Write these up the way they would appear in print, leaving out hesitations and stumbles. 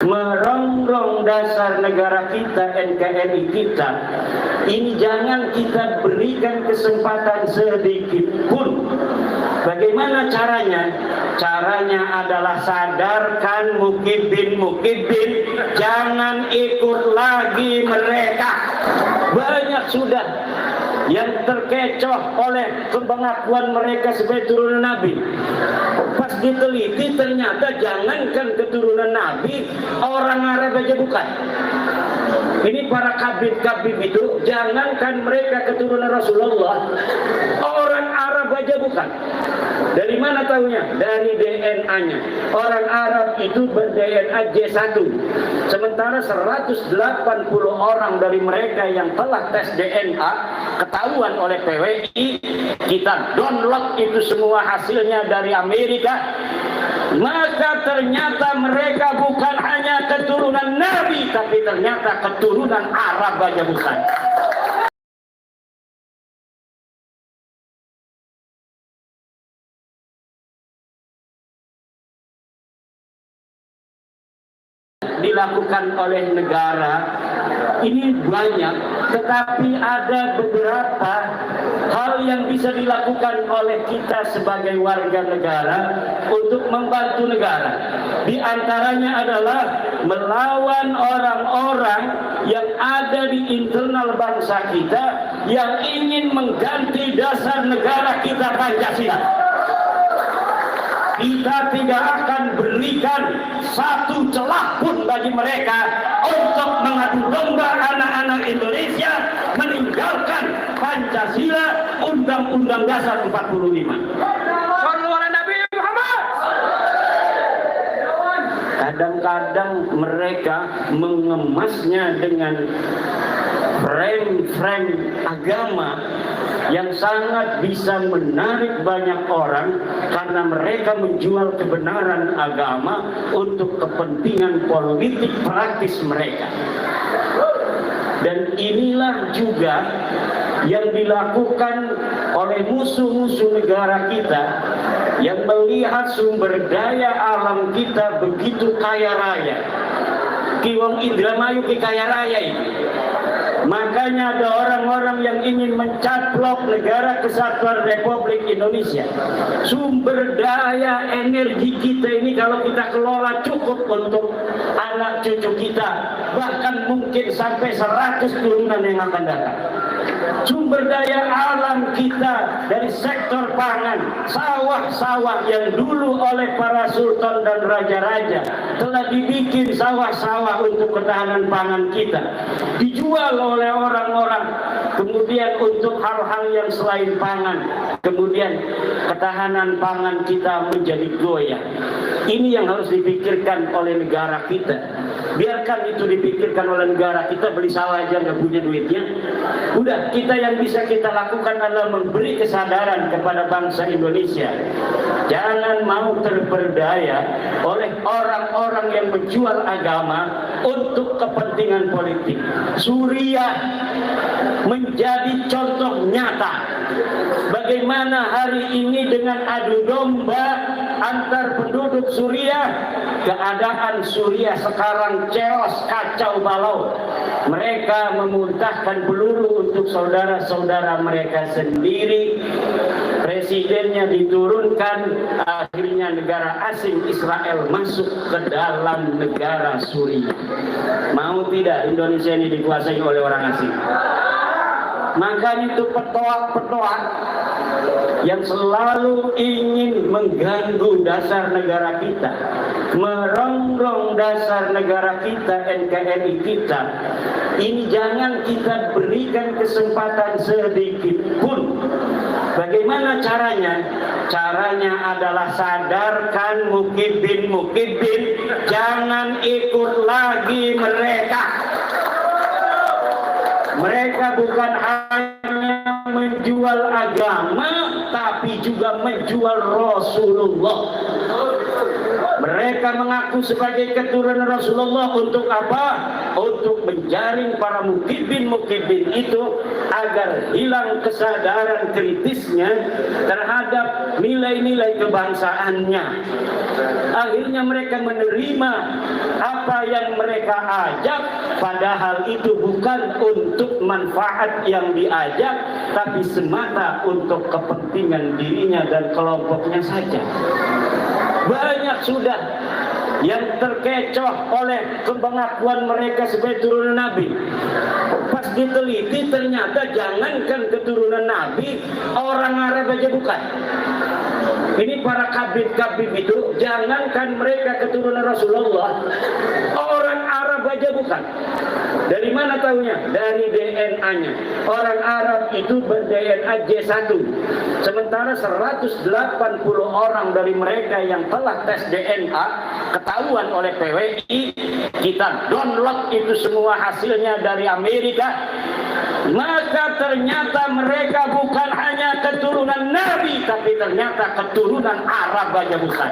merongrong dasar negara kita, NKRI kita, ini jangan kita berikan kesempatan sedikit pun. Bagaimana caranya? Caranya adalah sadarkan mukibin, jangan ikut lagi mereka. Banyak sudah yang terkecoh oleh pengakuan mereka sebagai turunan Nabi. Pas diteliti ternyata jangankan keturunan Nabi, orang Arab aja bukan. Ini para kabib-kabib itu, jangankan mereka keturunan Rasulullah, orang Arab aja bukan. Dari mana tahunya? Dari DNA-nya. Orang Arab itu ber-DNA J1. Sementara 180 orang dari mereka yang telah tes DNA ketahuan oleh PWI, kita download itu semua hasilnya dari Amerika. Maka ternyata mereka bukan hanya keturunan Nabi, tapi ternyata keturunan Arab aja bukan. Dilakukan oleh negara ini banyak, tetapi ada beberapa hal yang bisa dilakukan oleh kita sebagai warga negara untuk membantu negara. Di antaranya adalah melawan orang-orang yang ada di internal bangsa kita yang ingin mengganti dasar negara kita, Pancasila. Kita tidak akan berikan satu celah pun bagi mereka untuk mengadu domba anak-anak Indonesia meninggalkan Pancasila, Undang-Undang Dasar 45. Kadang-kadang mereka mengemasnya dengan frame-frame agama yang sangat bisa menarik banyak orang karena mereka menjual kebenaran agama untuk kepentingan politik praktis mereka. Dan inilah juga yang dilakukan oleh musuh-musuh negara kita yang melihat sumber daya alam kita begitu kaya raya. Kiwong Indramayu ki kaya raya ini. Makanya ada orang-orang yang ingin mencaplok negara kesatuan Republik Indonesia. Sumber daya energi kita ini kalau kita kelola cukup untuk anak cucu kita, bahkan mungkin sampai 100 turunan yang akan datang. Sumber daya alam kita dari sektor pangan, sawah-sawah yang dulu oleh para sultan dan raja-raja telah dibikin sawah-sawah untuk ketahanan pangan kita, dijual oleh orang-orang kemudian untuk hal-hal yang selain pangan, kemudian ketahanan pangan kita menjadi goyah. Ini yang harus dipikirkan oleh negara kita. Biarkan itu dipikirkan oleh negara kita, beli sawah aja nggak punya duitnya. Udah, kita yang bisa kita lakukan adalah memberi kesadaran kepada bangsa Indonesia. Jangan mau terperdaya oleh orang-orang yang menjual agama untuk kepentingan politik. Suriah menjadi contoh nyata bagaimana hari ini dengan adu domba antar penduduk Suriah. Keadaan Suriah sekarang chaos, kacau balau. Mereka memuntahkan peluru untuk saudara-saudara mereka sendiri. Presidennya diturunkan, akhirnya negara asing Israel masuk ke dalam negara Suriah. Mau tidak Indonesia ini dikuasai oleh orang asing? Maka itu petoak-petoak yang selalu ingin mengganggu dasar negara kita, merongrong dasar negara kita, NKRI kita, ini jangan kita berikan kesempatan sedikit pun. Bagaimana caranya? Caranya adalah sadarkan mukibin, jangan ikut lagi mereka. Mereka bukan hanya menjual agama, tapi juga menjual Rasulullah. Mereka mengaku sebagai keturunan Rasulullah untuk apa? Untuk menjaring para mukibin itu agar hilang kesadaran kritisnya terhadap nilai-nilai kebangsaannya. Akhirnya mereka menerima apa yang mereka ajak, padahal itu bukan untuk manfaat yang diajak, tapi semata untuk kepentingan dirinya dan kelompoknya saja. Banyak sudah yang terkecoh oleh pengakuan mereka sebagai turunan Nabi. Pas diteliti ternyata jangankan keturunan Nabi, orang Arab aja bukan. Ini para kabib-kabib itu, jangankan mereka keturunan Rasulullah, orang Arab aja bukan. Dari mana tahunya? Dari DNA-nya. Orang Arab itu ber-DNA J1. Sementara 180 orang dari mereka yang telah tes DNA ketahuan oleh PWI, kita download itu semua hasilnya dari Amerika. Maka ternyata mereka bukan hanya keturunan Nabi, tapi ternyata keturunan Arab aja bukan.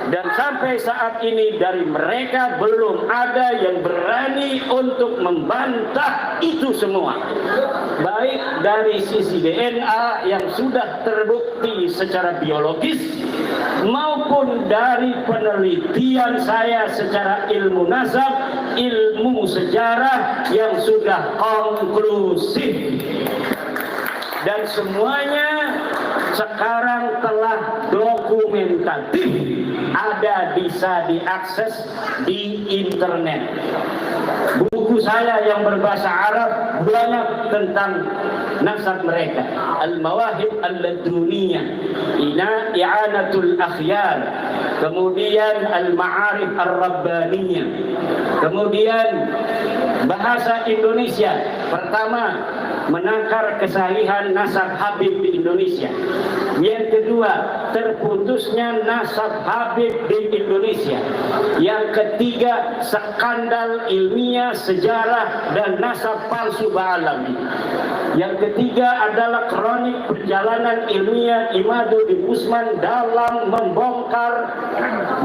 Dan sampai saat ini dari mereka belum ada yang berani untuk membantah itu semua. Baik dari sisi DNA yang sudah terbukti secara biologis, maupun dari penelitian saya secara ilmu nasab, ilmu sejarah yang sudah konklusif. Dan semuanya sekarang telah dokumentatif, ada bisa diakses di internet. Buku saya yang berbahasa Arab banyak tentang nasab mereka. Al-Mawahib Al-Laduniyah, I'anatul Akhyar, kemudian Al-Ma'arif Ar-Rabbaniyah, kemudian bahasa Indonesia. Pertama, menakar kesahihan nasab Habib di Indonesia. Yang kedua, terputusnya nasab Habib di Indonesia. Yang ketiga, skandal ilmiah, sejarah, dan nasab palsu Ba'alawi. Yang ketiga adalah kronik perjalanan ilmiah Imaduddin Usman dalam membongkar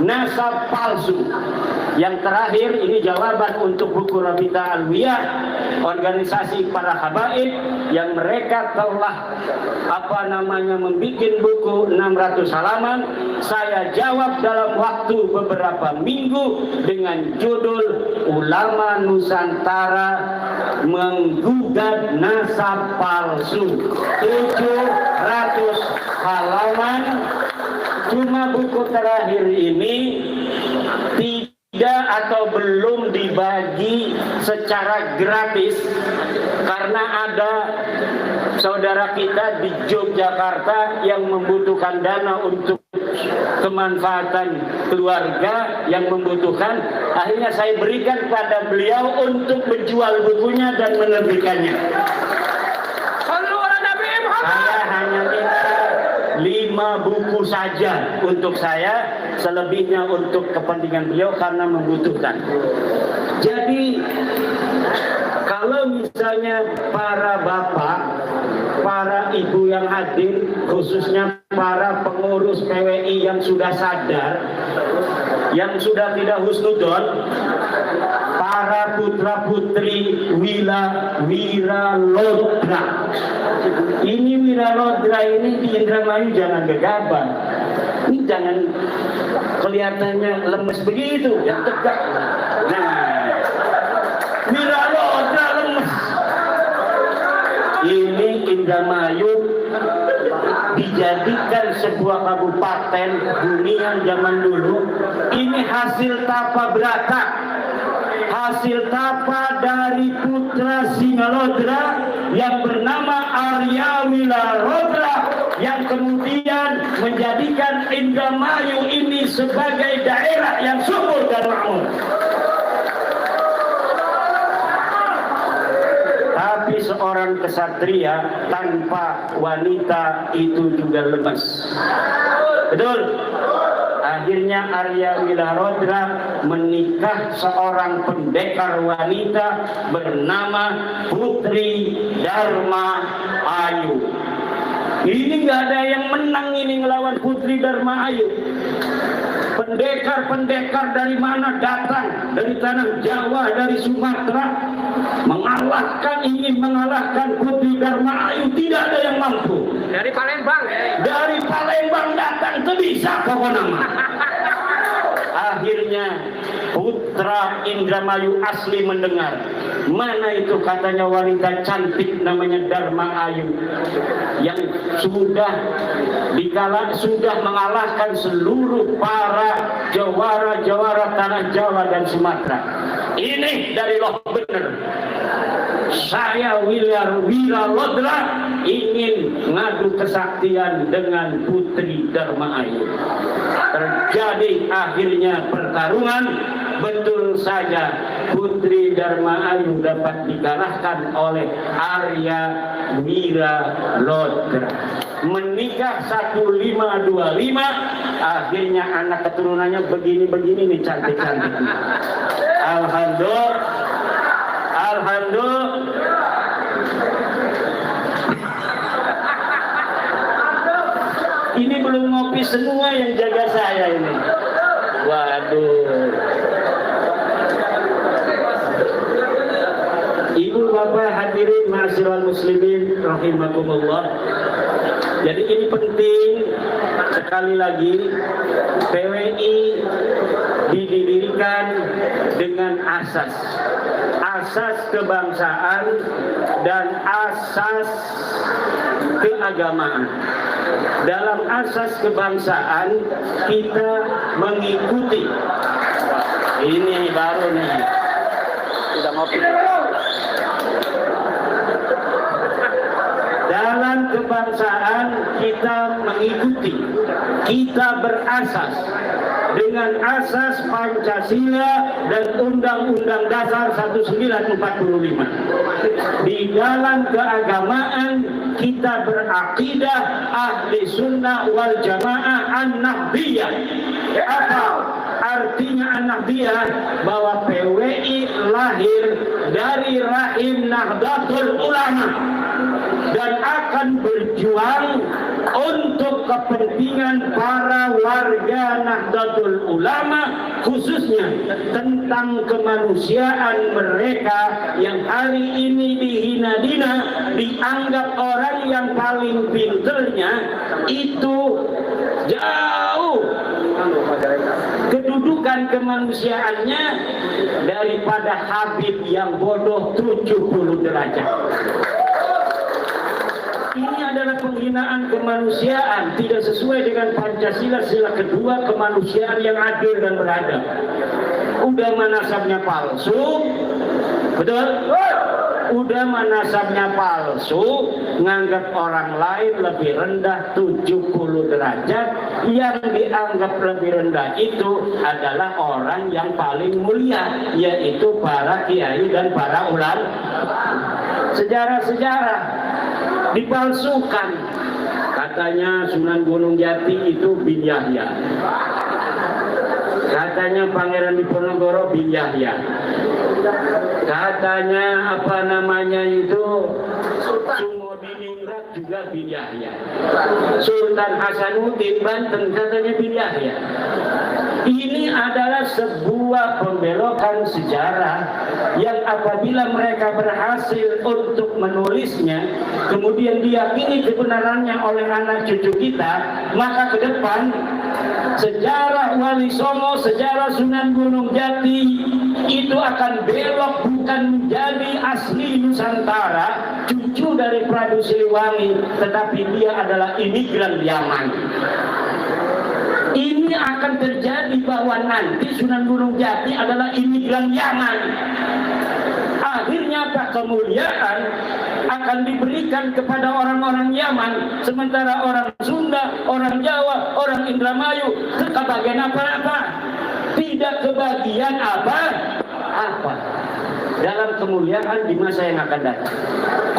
nasab palsu. Yang terakhir, ini jawaban untuk buku Rabita Alwiyah, organisasi para habaib yang mereka telah membuat buku 600 halaman. Saya jawab dalam waktu beberapa minggu dengan judul Ulama Nusantara Menggugat Nasab Palsu. 700 halaman. Cuma buku terakhir ini tidak atau belum dibagi secara gratis karena ada saudara kita di Yogyakarta yang membutuhkan dana untuk kemanfaatan keluarga yang membutuhkan. Akhirnya saya berikan pada beliau untuk menjual bukunya dan menerbitkannya. Saya hanya minta 5 buku saja untuk saya, selebihnya untuk kepentingan beliau karena membutuhkan. Jadi kalau misalnya para bapak, para ibu yang hadir, khususnya para pengurus PWI yang sudah sadar, yang sudah tidak husnudon, para putra putri Wira Lodra. Ini Wira Lodra ini di Indramayu jangan gegabah. Ini jangan kelihatannya lemes begitu, yang tegak. Nah, Wira Lodra lemes. Ini Indramayu dijadikan sebuah kabupaten hunian zaman dulu. Ini hasil tapa berata, hasil tapa dari putra Singalodra yang bernama Arya Wilarodra, yang kemudian menjadikan Indramayu ini sebagai daerah yang subur dan makmur. Tapi seorang kesatria tanpa wanita itu juga lemas. Betul? Akhirnya Arya Wilarodra menikah seorang pendekar wanita bernama Putri Dharma Ayu. Ini nggak ada yang menang ini ngelawan Putri Dharma Ayu. Pendekar-pendekar dari mana datang? Dari tanah Jawa, dari Sumatera, ingin mengalahkan Putri Dharma Ayu, tidak ada yang mampu. Dari Palembang ya? Dari Palembang datang, itu bisa pokoknya. Akhirnya putra Indramayu asli mendengar, mana itu katanya wanita cantik namanya Dharma Ayu yang sudah mengalahkan seluruh para jawara tanah Jawa dan Sumatera. Ini dari loh bener. Saya Wilarodra ingin ngadu kesaktian dengan Putri Dharma Ayu. Terjadi akhirnya pertarungan. Betul saja Putri Dharma Ayu dapat dikalahkan oleh Arya Wilarodra. Menikah 1525, akhirnya anak keturunannya begini-begini nih, cantik-cantik. Alhamdulillah. Ini belum ngopi semua yang jaga saya ini. Waduh. Ibu bapak hadirin ma'asyiral muslimin rahimakumullah. Jadi ini penting sekali lagi, PWI didirikan dengan asas kebangsaan dan asas keagamaan. Dalam asas kebangsaan kita mengikuti, ini baru nih, udah ngopi. Dalam kebangsaan kita mengikuti, kita berasas dengan asas Pancasila dan Undang-Undang Dasar 1945. Di dalam keagamaan kita berakidah ahli sunnah wal jamaah an-nahdiyah. Apa artinya an-nahdiyah? Bahwa PWI lahir dari rahim Nahdlatul Ulama dan akan berjuang untuk kepentingan para warga Nahdlatul Ulama, khususnya tentang kemanusiaan mereka yang hari ini dihina-hina, dianggap orang yang paling pinternya itu jauh kedudukan kemanusiaannya daripada Habib yang bodoh 70 derajat. Ini adalah penghinaan kemanusiaan, tidak sesuai dengan Pancasila sila kedua, kemanusiaan yang adil dan beradab. Udah manasabnya palsu, betul? Udah manasabnya palsu, nganggap orang lain lebih rendah 70 derajat. Yang dianggap lebih rendah itu adalah orang yang paling mulia, yaitu para kiai dan para ulama. Sejarah-sejarah dipalsukan, katanya Sunan Gunung Jati itu bin Yahya, katanya Pangeran Diponegoro bin Yahya, katanya apa namanya itu Sumodiningrat juga bin Yahya, Sultan Hasanuddin Banten katanya bin Yahya. Ini adalah sebuah pembelokan sejarah yang apabila mereka berhasil untuk menulisnya, kemudian diyakini kebenarannya oleh anak cucu kita, maka ke depan sejarah Wali Songo, sejarah Sunan Gunung Jati itu akan belok, bukan menjadi asli Nusantara, cucu dari Prabu Siliwangi, tetapi dia adalah imigran Yaman. Ini akan terjadi bahwa nanti Sunan Gunung Jati adalah imigran Yaman. Akhirnya kemuliaan akan diberikan kepada orang-orang Yaman, sementara orang Sunda, orang Jawa, orang Indramayu kebagian apa-apa, tidak kebagian apa-apa. Dalam kemuliaan di masa yang akan datang,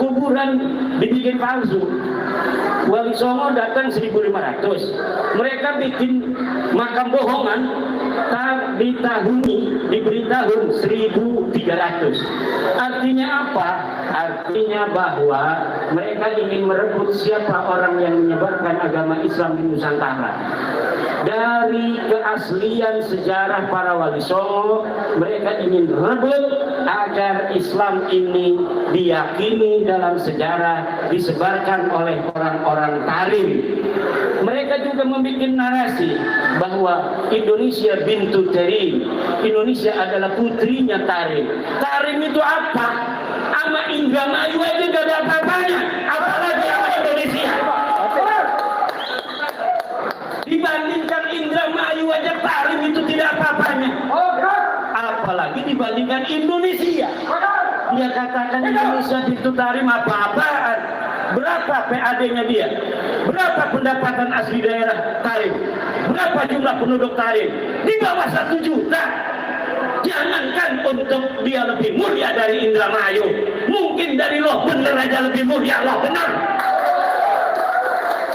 kuburan dibikin palsu. Wali Songo datang 1500, mereka bikin makam bohongan diberi tahun 1300. Artinya apa? Artinya bahwa mereka ingin merebut siapa orang yang menyebarkan agama Islam di Nusantara. Dari keaslian sejarah para wali songo, mereka ingin rebut agar Islam ini diyakini dalam sejarah, disebarkan oleh orang-orang Tarim. Mereka juga membuat narasi bahwa Indonesia bintu Tarim, Indonesia adalah putrinya Tarim. Tarim itu apa? Sama Indramayu aja gak ada apa-apanya, apalagi sama Indonesia. Dibandingkan Indramayu aja Tarim itu tidak apa-apanya, apalagi dibandingkan Indonesia. Dia katakan Indonesia bintu Tarim apa-apaan. Berapa PAD-nya dia? Berapa pendapatan asli daerah Tarim? Berapa jumlah penduduk Tarim? Di bawah 1 juta. Jangankan untuk dia lebih mulia dari Indramayu, mungkin dari Loh Bener aja lebih mulia Loh Bener.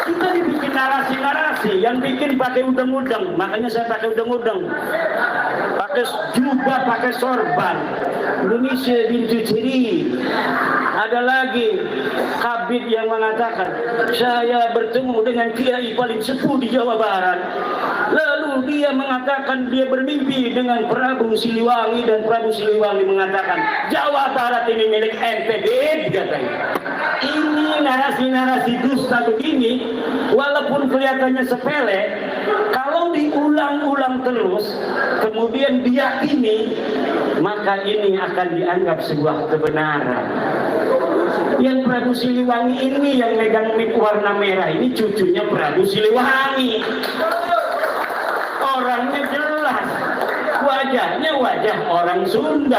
Kita dibikin narasi-narasi yang bikin pakai udeng-udeng, makanya saya pakai udeng-udeng, pakai jubah, pakai sorban. Indonesia bintu ciri. Ada lagi kabid yang mengatakan saya bertemu dengan kiai paling sepuh di Jawa Barat. Lalu dia mengatakan dia bermimpi dengan Prabu Siliwangi, dan Prabu Siliwangi mengatakan Jawa Barat ini milik NTB, katanya. Ini narasi-narasi dusta begini, walaupun kelihatannya sepele, kalau diulang-ulang terus, kemudian diyakini, maka ini akan dianggap sebuah kebenaran. Yang Prabu Siliwangi ini yang megang mic warna merah ini cucunya Prabu Siliwangi. Orangnya jelas, wajahnya wajah orang Sunda,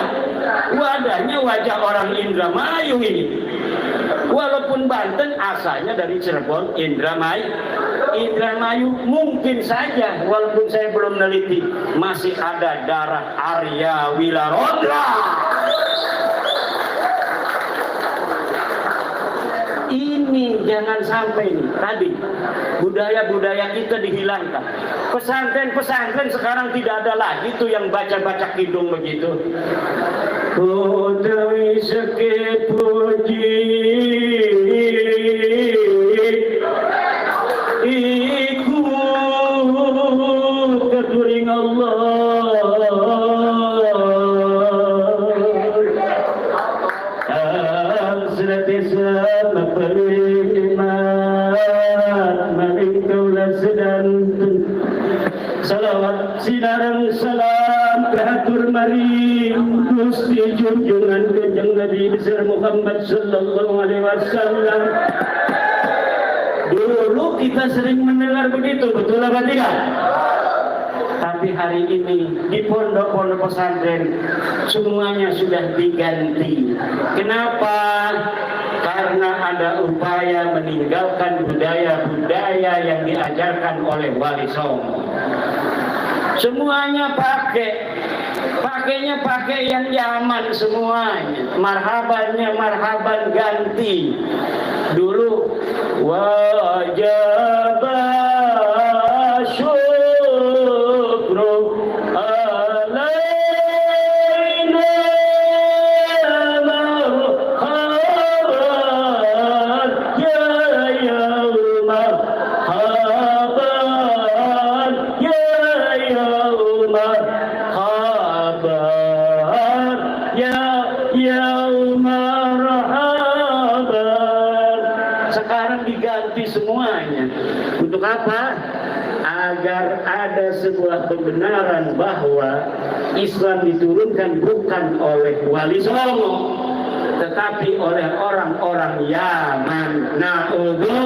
wajahnya wajah orang Indramayu ini. Walaupun Banten asalnya dari Cirebon, Indramayu mungkin saja, walaupun saya belum meneliti, masih ada darah Arya Wilarodra. Ini jangan sampai nih, tadi budaya-budaya kita dihilangkan. Pesantren-pesantren sekarang tidak ada lagi tuh yang baca-baca kidung begitu. Utawi seke puji iku keturing Allah. Salawat sinarang salam kehatur mari Gusti junjungan kanjeng Nabi besar Muhammad sallallahu alaihi wasallam. Dulu kita sering mendengar begitu, betul apa tidak? Tapi hari ini di pondok-pondok pesantren semuanya sudah diganti. Kenapa? Karena ada upaya meninggalkan budaya-budaya yang diajarkan oleh Wali Songo. Semuanya pakainya pakai yang zaman semuanya. Marhaban ganti. Dulu wajib syukru alaina marhaban ya yauma marhaban ya yauma marhaban ya yauma marhaban. Sekarang diganti semuanya. Untuk apa? Agar ada sebuah kebenaran bahwa Islam diturunkan bukan oleh Wali Songo, tetapi oleh orang-orang Yaman. Na'udzu